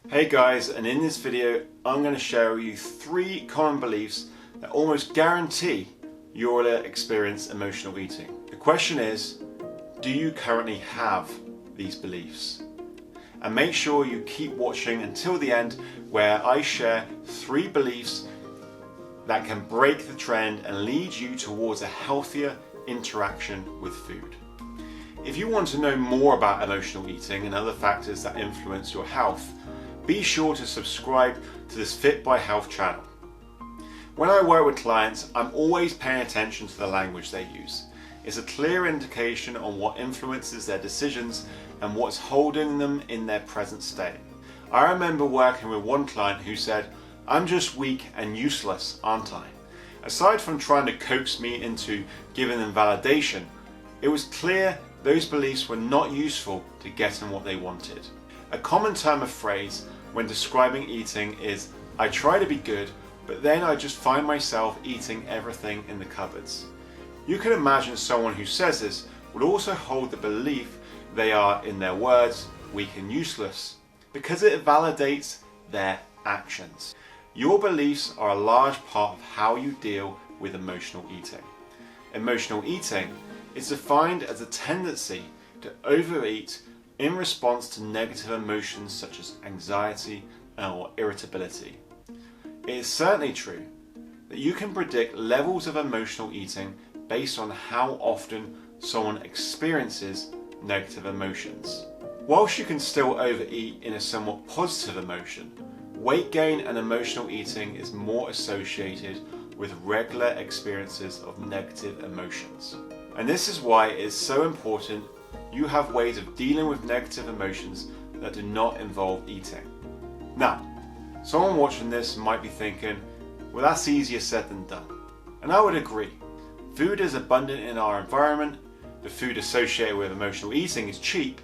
Hey guys, and in this video I'm going to share with you 3 common beliefs that almost guarantee you will experience emotional eating. The question is, do you currently have these beliefs? And make sure you keep watching until the end, where I share 3 beliefs that can break the trend and lead you towards a healthier interaction with food. If you want to know more about emotional eating and other factors that influence your health, be sure to subscribe to this Fit by Health channel. When I work with clients, I'm always paying attention to the language they use. It's a clear indication on what influences their decisions and what's holding them in their present state. I remember working with one client who said, "I'm just weak and useless, aren't I?" Aside from trying to coax me into giving them validation, it was clear those beliefs were not useful to get them what they wanted. A common term of phrase when describing eating is, "I try to be good, but then I just find myself eating everything in the cupboards." You can imagine someone who says this would also hold the belief they are, in their words, weak and useless, because it validates their actions. Your beliefs are a large part of how you deal with emotional eating. Emotional eating is defined as a tendency to overeat in response to negative emotions such as anxiety or irritability. It is certainly true that you can predict levels of emotional eating based on how often someone experiences negative emotions. Whilst you can still overeat in a somewhat positive emotion, weight gain and emotional eating is more associated with regular experiences of negative emotions. And this is why it is so important you have ways of dealing with negative emotions that do not involve eating. Now, someone watching this might be thinking, well, that's easier said than done. And I would agree. Food is abundant in our environment, the food associated with emotional eating is cheap,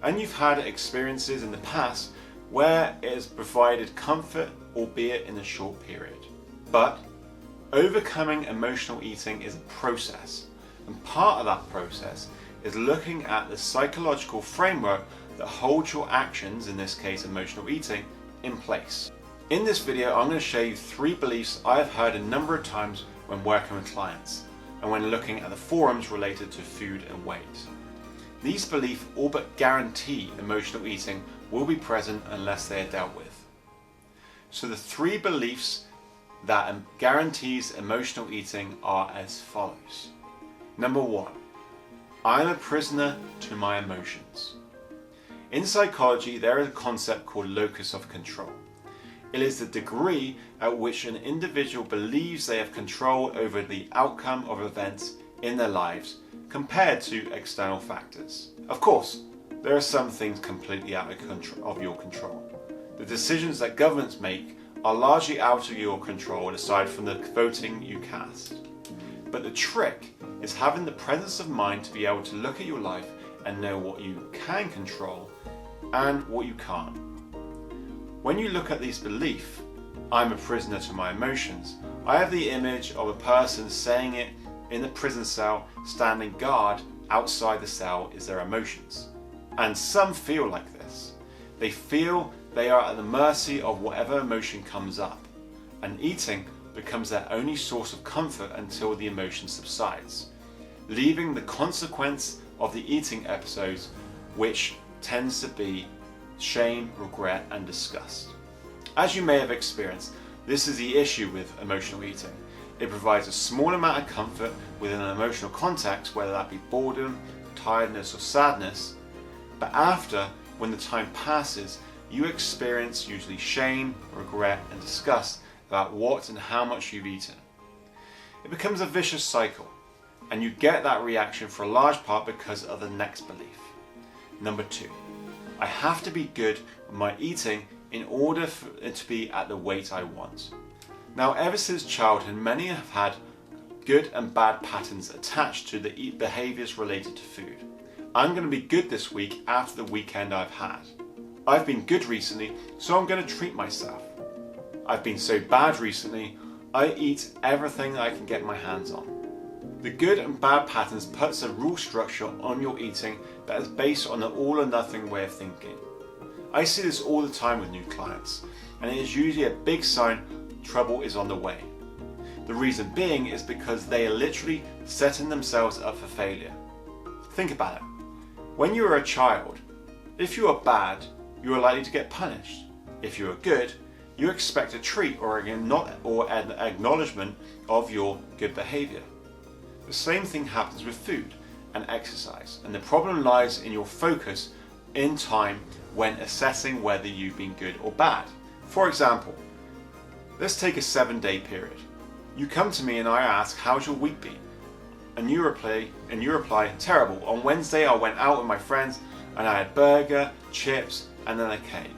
and you've had experiences in the past where it has provided comfort, albeit in a short period. But overcoming emotional eating is a process, and part of that process is looking at the psychological framework that holds your actions, in this case emotional eating, in place. In this video I'm going to show you 3 beliefs I have heard a number of times when working with clients and when looking at the forums related to food and weight. These beliefs all but guarantee emotional eating will be present unless they are dealt with. So the 3 beliefs that guarantees emotional eating are as follows. Number 1. I'm a prisoner to my emotions. In psychology, there is a concept called locus of control. It is the degree at which an individual believes they have control over the outcome of events in their lives compared to external factors. Of course, there are some things completely out of your control. The decisions that governments make are largely out of your control aside from the voting you cast. But the trick is having the presence of mind to be able to look at your life and know what you can control and what you can't. When you look at these beliefs, I'm a prisoner to my emotions, I have the image of a person saying it in the prison cell, standing guard outside the cell is their emotions. And some feel like this. They feel they are at the mercy of whatever emotion comes up, and eating becomes their only source of comfort until the emotion subsides, leaving the consequence of the eating episodes, which tends to be shame, regret, and disgust. As you may have experienced, this is the issue with emotional eating. It provides a small amount of comfort within an emotional context, whether that be boredom, tiredness, or sadness, but after, when the time passes, you experience usually shame, regret, and disgust about what and how much you've eaten. It becomes a vicious cycle, and you get that reaction for a large part because of the next belief. Number 2, I have to be good with my eating in order for it to be at the weight I want. Now, ever since childhood, many have had good and bad patterns attached to the behaviours related to food. I'm going to be good this week after the weekend I've had. I've been good recently, so I'm going to treat myself. I've been so bad recently, I eat everything I can get my hands on. The good and bad patterns puts a rule structure on your eating that is based on an all or nothing way of thinking. I see this all the time with new clients, and it is usually a big sign trouble is on the way. The reason being is because they are literally setting themselves up for failure. Think about it. When you are a child, if you are bad, you are likely to get punished. If you are good, you expect a treat or an acknowledgement of your good behaviour. The same thing happens with food and exercise, and the problem lies in your focus in time when assessing whether you've been good or bad. For example, let's take a 7-day period. You come to me and I ask, how's your week been? And you reply, terrible. On Wednesday I went out with my friends and I had burger, chips, and then a cake.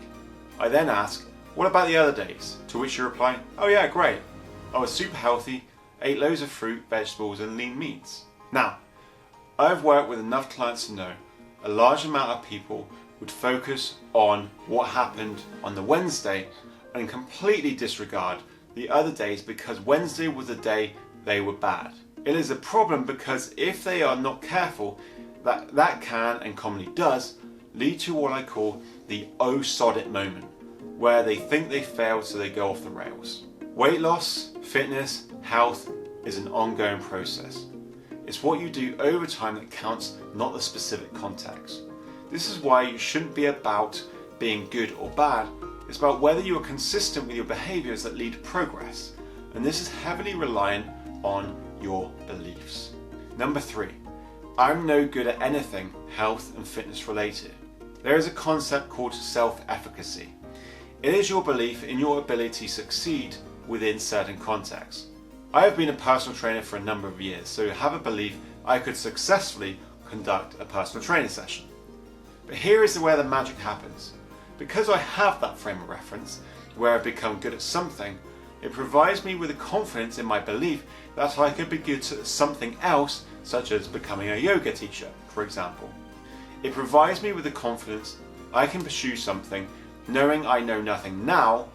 I then ask, what about the other days? To which you reply, oh yeah, great. I was super healthy, ate loads of fruit, vegetables, and lean meats. Now, I've worked with enough clients to know a large amount of people would focus on what happened on the Wednesday and completely disregard the other days because Wednesday was the day they were bad. It is a problem because if they are not careful, that can and commonly does lead to what I call the oh sod it moment, where they think they failed so they go off the rails. Weight loss, fitness, health is an ongoing process. It's what you do over time that counts, not the specific context. This is why you shouldn't be about being good or bad. It's about whether you are consistent with your behaviours that lead to progress. And this is heavily reliant on your beliefs. Number 3, I'm no good at anything health and fitness related. There is a concept called self-efficacy. It is your belief in your ability to succeed within certain contexts. I have been a personal trainer for a number of years, so I have a belief I could successfully conduct a personal training session. But here is where the magic happens. Because I have that frame of reference, where I've become good at something, it provides me with a confidence in my belief that I could be good at something else, such as becoming a yoga teacher, for example. It provides me with the confidence I can pursue something, knowing I know nothing now,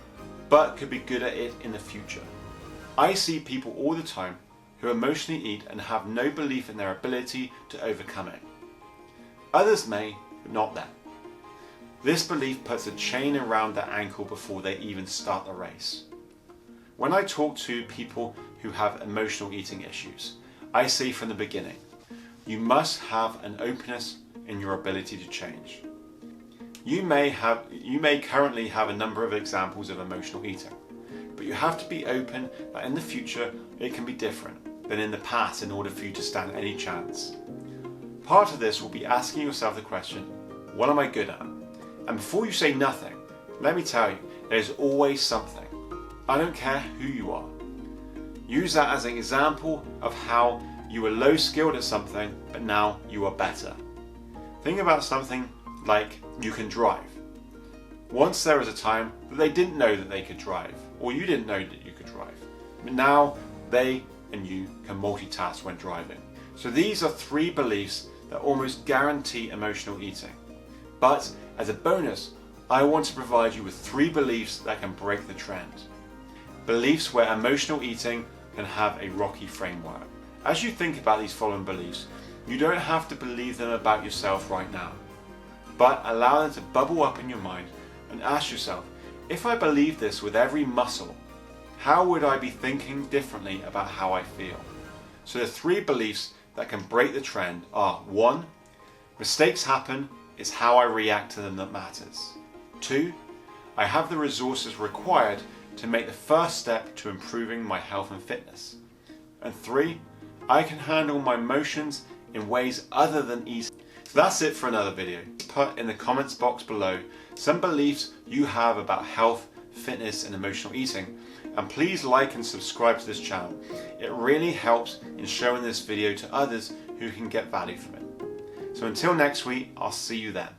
but could be good at it in the future. I see people all the time who emotionally eat and have no belief in their ability to overcome it. Others may, but not them. This belief puts a chain around their ankle before they even start the race. When I talk to people who have emotional eating issues, I say from the beginning, you must have an openness in your ability to change. You may currently have a number of examples of emotional eating, but you have to be open that in the future it can be different than in the past in order for you to stand any chance. Part of this will be asking yourself the question, what am I good at? And before you say nothing, let me tell you, there's always something. I don't care who you are. Use that as an example of how you were low skilled at something, but now you are better. Think about something like you can drive. Once there was a time that they didn't know that they could drive, or you didn't know that you could drive. But now they and you can multitask when driving. So these are 3 beliefs that almost guarantee emotional eating. But as a bonus, I want to provide you with 3 beliefs that can break the trend. Beliefs where emotional eating can have a rocky framework. As you think about these following beliefs, you don't have to believe them about yourself right now, but allow them to bubble up in your mind and ask yourself, if I believe this with every muscle, how would I be thinking differently about how I feel? So the 3 beliefs that can break the trend are 1. Mistakes happen, it's how I react to them that matters. 2. I have the resources required to make the first step to improving my health and fitness. And 3. I can handle my emotions in ways other than easy. So that's it for another video. Put in the comments box below some beliefs you have about health, fitness and emotional eating. And please like and subscribe to this channel. It really helps in showing this video to others who can get value from it. So until next week, I'll see you then.